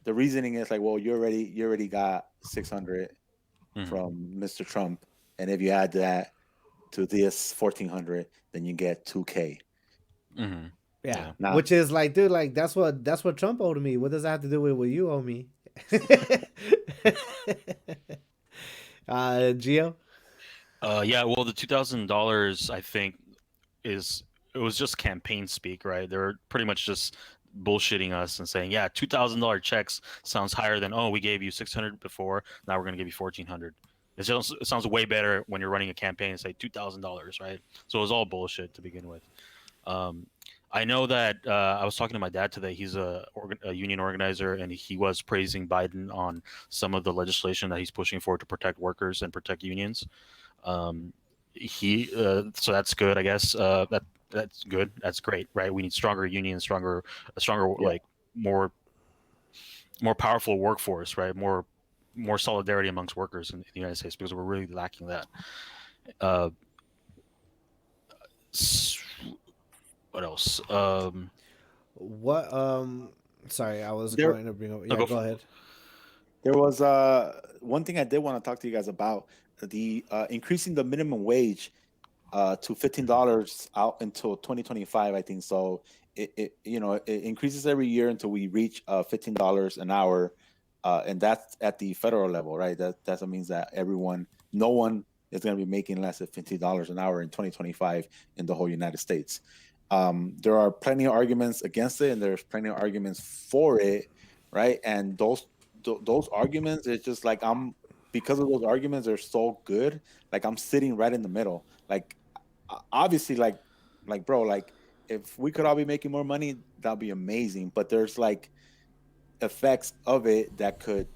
reasoning is like, well, you already got 600 Hmm. from Mr. Trump, and if you add that to this 1,400, then you get 2K. Hmm. Yeah, Yeah. Now, which is like, dude, like that's what Trump owed me. What does that have to do with what you owe me? Geo. Yeah. Well, the $2,000, I think, is it was just campaign speak, right? They're pretty much just bullshitting us and saying, yeah, $2,000 checks sounds higher than, oh, we gave you 600 before, now we're gonna give you 1,400. It sounds way better when you're running a campaign and say $2,000, right? So it was all bullshit to begin with. Um, I know that I was talking to my dad today. He's a union organizer, and he was praising Biden on some of the legislation that he's pushing for to protect workers and protect unions. Um, he so that's good, I guess. That's good. That's great, right? We need stronger unions, a stronger yeah, like more powerful workforce, right? More solidarity amongst workers in the United States because we're really lacking that. Uh, what else? What? Sorry, I was there going to bring up. I'll Yeah, go go for ahead. there was one thing I did want to talk to you guys about, the increasing the minimum wage to $15 out until 2025. I think so. It increases every year until we reach $15 an hour, and that's at the federal level, right? That means that no one is going to be making less than $15 an hour in 2025 in the whole United States. There are plenty of arguments against it, and there's plenty of arguments for it, right? And those arguments, it's just like because of those arguments, they're so good. Like I'm sitting right in the middle. Like obviously, like bro, like if we could all be making more money, that'd be amazing. But there's like effects of it that could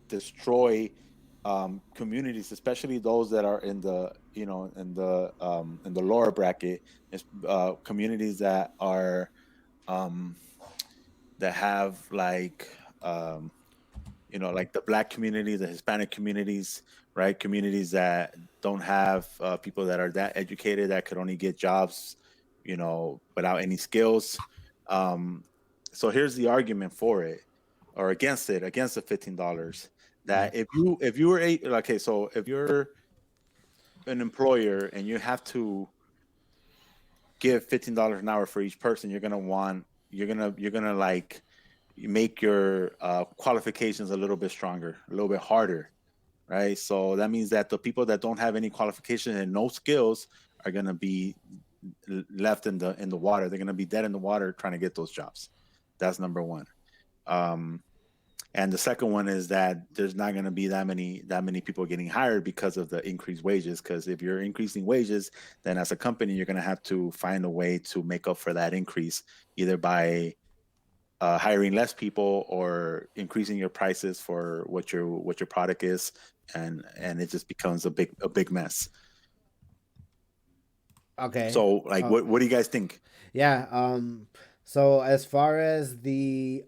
destroy communities, especially those that are in the in the lower bracket, is communities that are um, that have um, like the black community, the Hispanic communities, right? Communities that don't have people that are that educated that could only get jobs, without any skills. Um, so here's the argument for it or against it, against the $15. Yeah. That if you were okay, so if you're an employer and you have to give $15 an hour for each person, you're gonna like make your qualifications a little bit stronger, a little bit harder, right? So that means that the people that don't have any qualification and no skills are going to be left in the water. They're going to be dead in the water trying to get those jobs. That's number one. Um, and the second one is that there's not going to be that many people getting hired because of the increased wages. Because if you're increasing wages, then as a company, you're going to have to find a way to make up for that increase, either by hiring less people or increasing your prices for what your product is, and it just becomes a big mess. Okay. So, like, what do you guys think? Yeah. So as far as the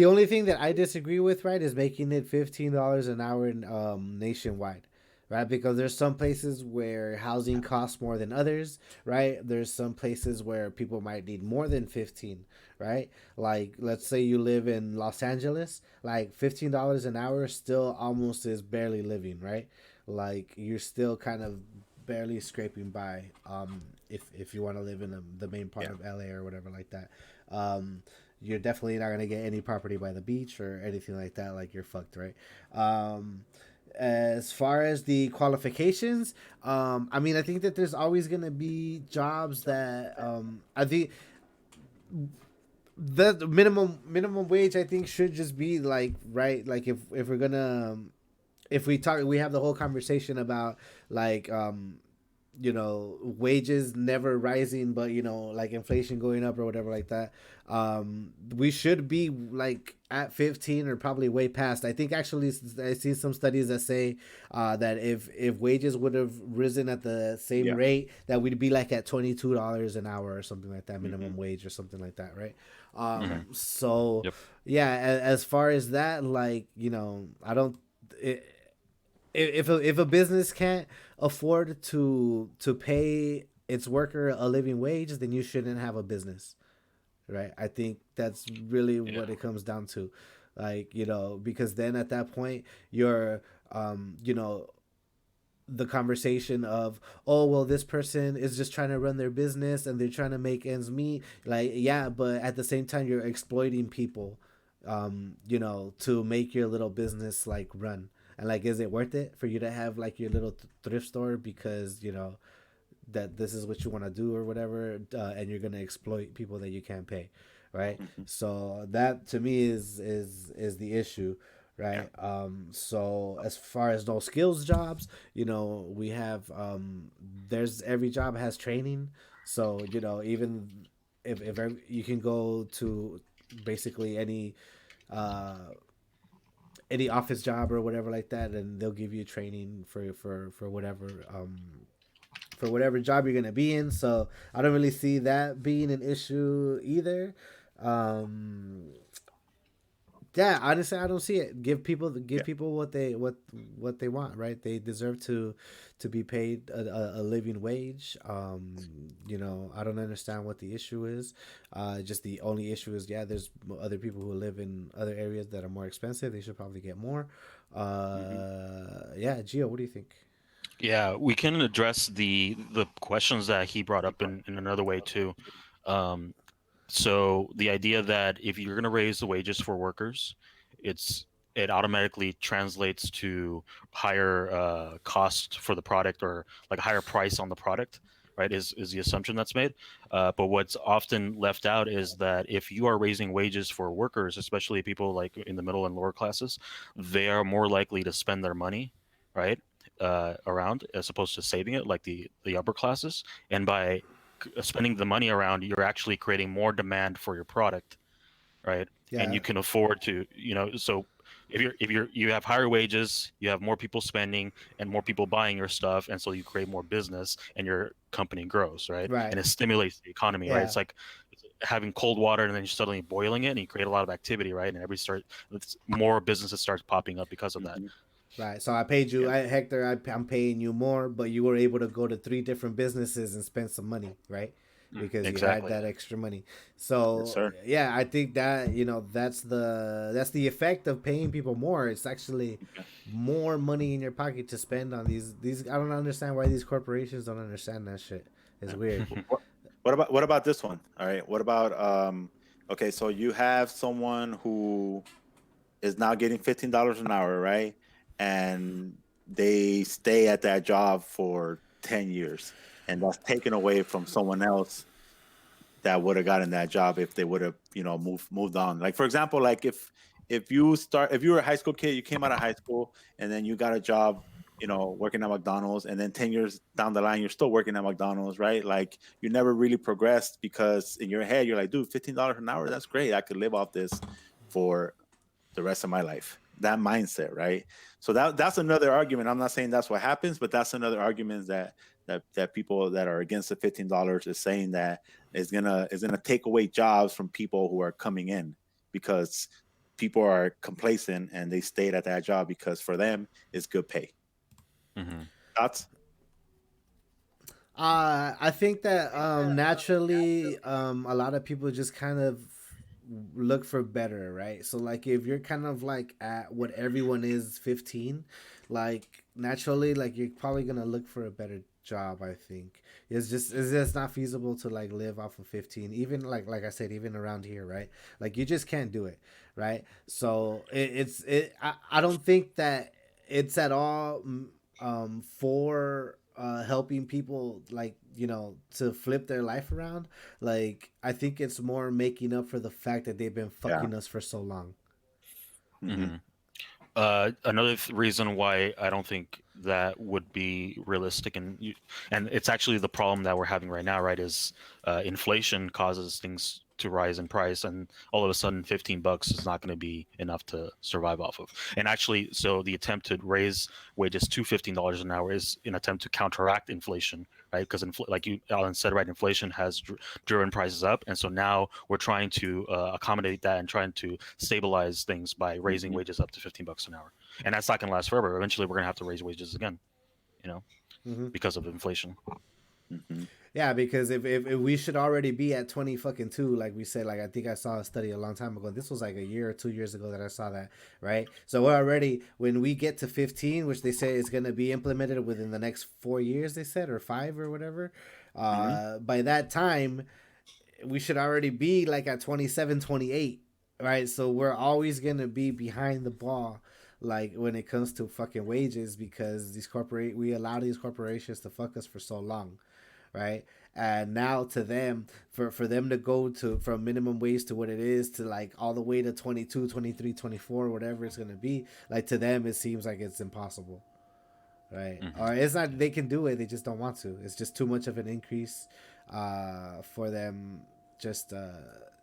only thing that I disagree with, right, is making it $15 an hour nationwide, right? Because there's some places where housing costs more than others, right? There's some places where people might need more than 15, right? Like let's say you live in Los Angeles, like $15 an hour still almost is barely living, right? Like you're still kind of barely scraping by if you want to live in the main part Yeah. of LA or whatever like that. You're definitely not going to get any property by the beach or anything like that. Like you're fucked, right? As far as the qualifications, I mean, I think that there's always going to be jobs that I think the minimum wage I think should just be like right, like if we're gonna if we talk, we have the whole conversation about like wages never rising, but like inflation going up or whatever like that. We should be like at 15 or probably way past. I think actually I see some studies that say that if wages would have risen at the same Yeah. rate, that we'd be like at $22 an hour or something like that, Hmm. minimum wage or something like that, right? Hmm. So Yep. yeah, as far as that, like I don't. If a business can't afford to pay its worker a living wage, then you shouldn't have a business, right? I think that's really Yeah. what it comes down to, like because then at that point you're the conversation of, oh well, this person is just trying to run their business and they're trying to make ends meet, like yeah, but at the same time you're exploiting people to make your little business like run. And like, is it worth it for you to have like your little thrift store because that this is what you want to do or whatever, and you're gonna exploit people that you can't pay, right? Hmm. So that to me is the issue, Yeah. right? So as far as no skills jobs, we have there's every job has training, so even if you can go to basically uh any office job or whatever like that, and they'll give you training for whatever job you're gonna be in. So I don't really see that being an issue either. Um, yeah, honestly, I don't see it. Give Yeah. people what they want, right? They deserve to be paid a living wage. I don't understand what the issue is. Just the only issue is, yeah, there's other people who live in other areas that are more expensive. They should probably get more. Hmm. Yeah, Gio, what do you think? Yeah, we can address the questions that he brought up in another way too. Um, So the idea that if you're going to raise the wages for workers, it's it automatically translates to higher cost for the product or like a higher price on the product, right? Is the assumption that's made. But what's often left out is that if you are raising wages for workers, especially people like in the middle and lower classes, they are more likely to spend their money, right? around as opposed to saving it like the upper classes. And by spending the money around, you're actually creating more demand for your product, right? And Yeah. you can afford to, so if you have higher wages, you have more people spending and more people buying your stuff, and so you create more business and your company grows, right? And Right. it stimulates the economy, right? Yeah. It's like having cold water and then you're suddenly boiling it, and you create a lot of activity, right? And more businesses starts popping up because of that. Hmm. Right. So I paid you, Yeah. Hector. I'm paying you more, but you were able to go to three different businesses and spend some money, right? Because you had Exactly. that extra money. Yes, So sir. yeah, I think that that's the effect of paying people more. It's actually Okay. more money in your pocket to spend on these. I don't understand why these corporations don't understand that shit. It's Yeah. weird. What about this one? All right. What about okay, so you have someone who is now getting $15 an hour, right? And they stay at that job for 10 years, and that's taken away from someone else that would have gotten that job if they would have, moved on. Like, for example, like if you were a high school kid, you came out of high school and then you got a job, working at McDonald's, and then 10 years down the line you're still working at McDonald's, right? Like, you never really progressed because in your head you're like, dude, $15 an hour, that's great. I could live off this for the rest of my life. That mindset, right? So that's another argument. I'm not saying that's what happens, but that's another argument that people that are against the $15 is saying that is gonna take away jobs from people who are coming in because people are complacent and they stayed at that job because for them it's good pay. Hmm. Thoughts? I think that naturally, a lot of people just kind of look for better, right? So like if you're kind of like at what everyone is 15, like naturally, like you're probably gonna look for a better job. I think it's just not feasible to like live off of 15, even like I said, even around here, right? Like you just can't do it, right? So I don't think that it's at all for helping people, like, to flip their life around. Like I think it's more making up for the fact that they've been Yeah. fucking us for so long. Hmm. Hmm. Another reason why I don't think that would be realistic, and it's actually the problem that we're having right now, right? Is inflation causes things to rise in price, and all of a sudden, $15 is not going to be enough to survive off of. And actually, so the attempt to raise wages to $15 an hour is an attempt to counteract inflation, right? Because like you, Alan said, right, inflation has driven prices up, and so now we're trying to accommodate that and trying to stabilize things by raising Hmm. wages up to $15 an hour. And that's not going to last forever. Eventually, we're going to have to raise wages again, you know, Hmm. because of inflation. Hmm. Yeah, because if we should already be at 20 fucking two, like we said, like I think I saw a study a long time ago. This was like a year or 2 years ago that I saw that, right? So we're already, when we get to 15, which they say is going to be implemented within the next 4 years, they said, or five or whatever. Hmm. By that time, we should already be like at 27, 28, right? So we're always going to be behind the ball, like when it comes to fucking wages, because we allow these corporations to fuck us for so long, right? And now to them, for them to go to from minimum wage to what it is to like all the way to 22, 23, 24, whatever it's going to be, like to them it seems like it's impossible, right? Hmm. Or it's not, they can do it, they just don't want to. It's just too much of an increase for them. Just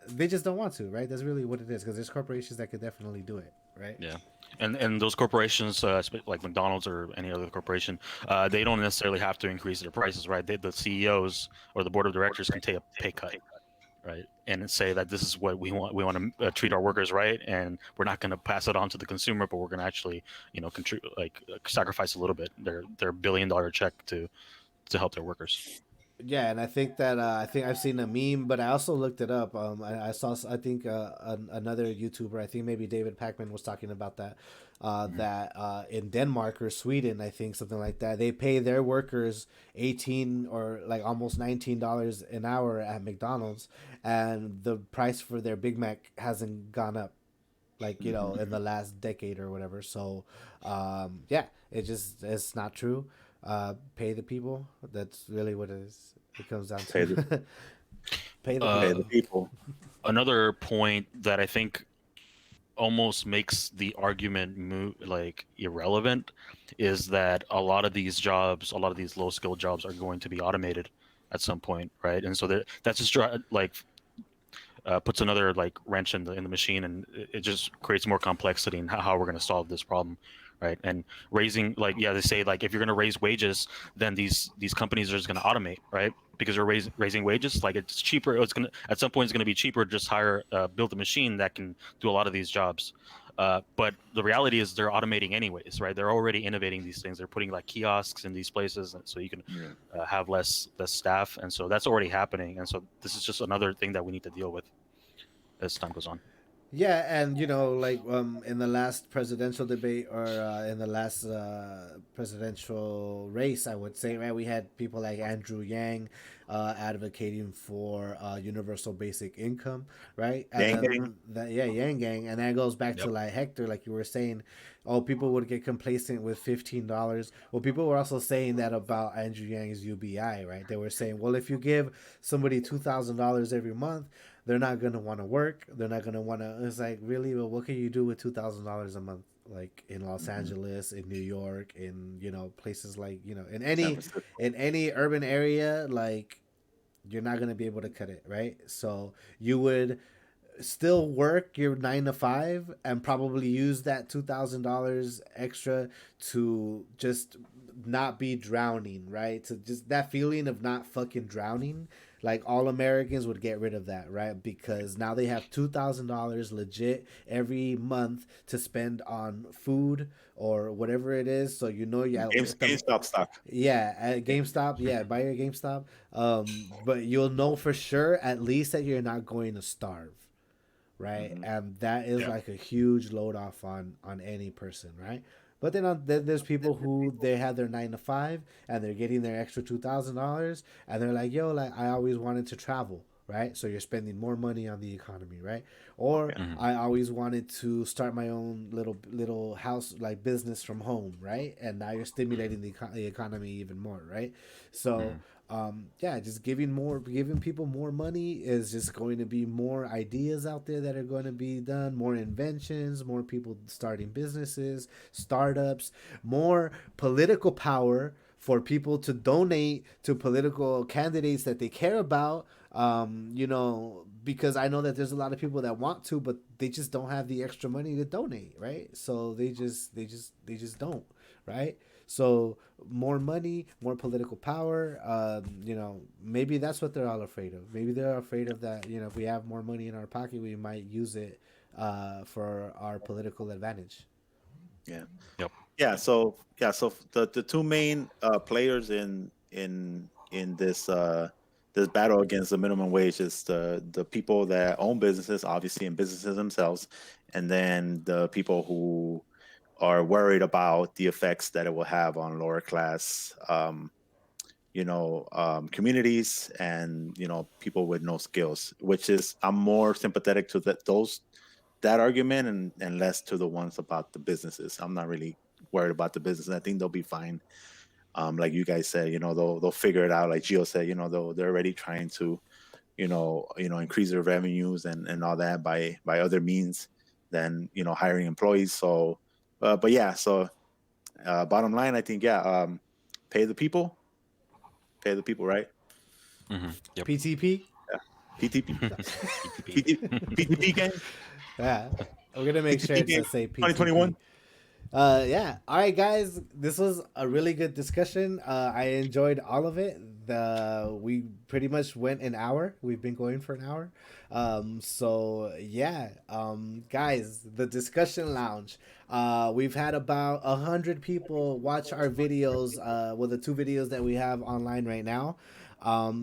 they just don't want to, right? That's really what it is, because there's corporations that could definitely do it, right? Yeah. And those corporations, like McDonald's or any other corporation, they don't necessarily have to increase their prices, right? The CEOs or the board of directors can take a pay cut, right, and say that this is what we want. We want to treat our workers right, and we're not going to pass it on to the consumer, but we're going to actually, contribute, like sacrifice a little bit their $1 billion check to help their workers. Yeah, and I think that I think I've seen a meme, but I also looked it up. I saw, I think another YouTuber, I think maybe David Packman was talking about that. Hmm. In Denmark or Sweden, I think something like that, they pay their workers 18 or like almost $19 an hour at McDonald's, and the price for their Big Mac hasn't gone up, like, Hmm. in the last decade or whatever. So yeah, it's not true. Pay the people. That's really what it comes down Pay the to. Pay the pay the people. people. Another point that I think almost makes the argument like irrelevant is that a lot of these jobs, a lot of these low skilled jobs are going to be automated at some point, right? And so that's just like puts another like wrench in the machine, and it just creates more complexity in how we're going to solve this problem, right? And raising like yeah, they say like if you're going to raise wages, then these companies are just going to automate, right? Because they're raising wages, like it's cheaper. It's gonna at some point it's going to be cheaper to just hire build a machine that can do a lot of these jobs. But the reality is they're automating anyways, right? They're already innovating these things. They're putting like kiosks in these places so you can Yeah. have less staff, and so that's already happening. And so this is just another thing that we need to deal with as time goes on. Yeah, and like in the last presidential debate or in the last presidential race, I would say, right, we had people like Andrew Yang advocating for universal basic income, right? And Gang gang. then that, yeah, Yang Gang, and that goes back to Yep. like Hector, like you were saying, oh, people would get complacent with $15. Well, people were also saying that about Andrew Yang's UBI, right? They were saying, well, if you give somebody $2,000 every month, they're not gonna want to work. They're not gonna want to. It's like really, well, what can you do with $2,000 a month? Like in Los Hmm. Angeles, in New York, in places like in San any Francisco. urban area, like you're not gonna be able to cut it, right? So you would still work your 9 to 5 and probably use that $2,000 extra to just not be drowning, right? To just that feeling of not fucking drowning. Like all Americans would get rid of that, right? Because now they have $2,000 legit every month to spend on food or whatever it is. So you at the GameStop stock. yeah, at GameStop. Yeah, buy your GameStop. But you'll know for sure at least that you're not going to starve, right? Hmm. And that is Yeah. like a huge load off on any person, right? But then there's people who they have their 9 to 5 and they're getting their extra $2,000 and they're like, yo, like I always wanted to travel, right? So you're spending more money on the economy, right? Or Yeah. Hmm. I always wanted to start my own little house like business from home, right? And now you're stimulating the economy even more, right? So Hmm. yeah, just giving people more money is just going to be more ideas out there that are going to be done, more inventions, more people starting businesses, startups, more political power for people to donate to political candidates that they care about. Because I know that there's a lot of people that want to, but they just don't have the extra money to donate, right? So they just don't, right? So more money, more political power. Maybe that's what they're all afraid of. Maybe they're afraid of that. If we have more money in our pocket, we might use it for our political advantage. Yeah. Yep. So the two main players in this battle against the minimum wage is the people that own businesses, obviously, and businesses themselves, and then the people who are worried about the effects that it will have on lower class, communities and people with no skills. Which is I'm more sympathetic to that argument and less to the ones about the businesses. I'm not really worried about the business. I think they'll be fine. Like you guys said, they'll figure it out. Like Gio said, they're already trying to, increase their revenues and all that by other means than hiring employees. So, but yeah. So, bottom line, I think yeah, pay the people, pay the people, right? Yep. PTP. Yeah. PTP, PTP. PTP game, Yeah, we're gonna make sure PTP it game, says say 2021. PTP. Yeah. All right, guys. This was a really good discussion. I enjoyed all of it. We pretty much went an hour. We've been going for an hour. So yeah. Guys, the discussion lounge. We've had about 100 people watch our videos. The two videos that we have online right now.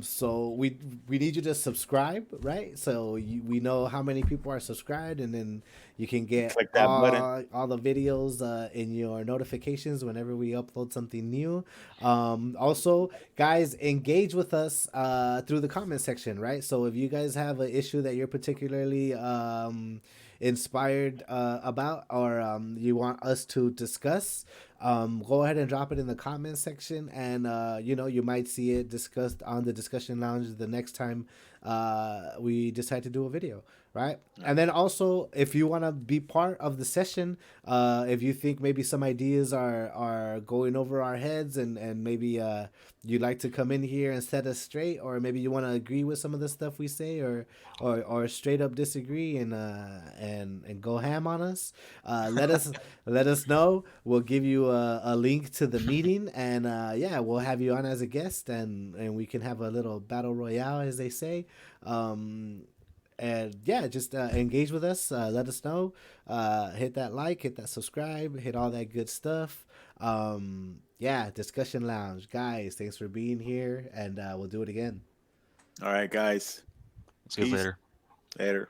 So we need you to subscribe, right? So we know how many people are subscribed, and then you can get Click that button. all the videos in your notifications whenever we upload something new. Also, guys, engage with us through the comment section, right? So if you guys have an issue that you're particularly inspired about, or you want us to discuss, go ahead and drop it in the comment section, and you might see it discussed on the discussion lounge the next time we decide to do a video. right? All And right. then also, if you want to be part of the session, if you think maybe some ideas are going over our heads, and maybe you'd like to come in here and set us straight, or maybe you want to agree with some of the stuff we say, or straight up disagree and go ham on us, let us know. We'll give you a link to the meeting, and yeah, we'll have you on as a guest, and we can have a little battle royale, as they say. And yeah, just engage with us. Let us know. Hit that like, hit that subscribe, hit all that good stuff. Yeah, discussion lounge, guys. Thanks for being here, and we'll do it again. All right, guys. Let's get Peace. later. Later.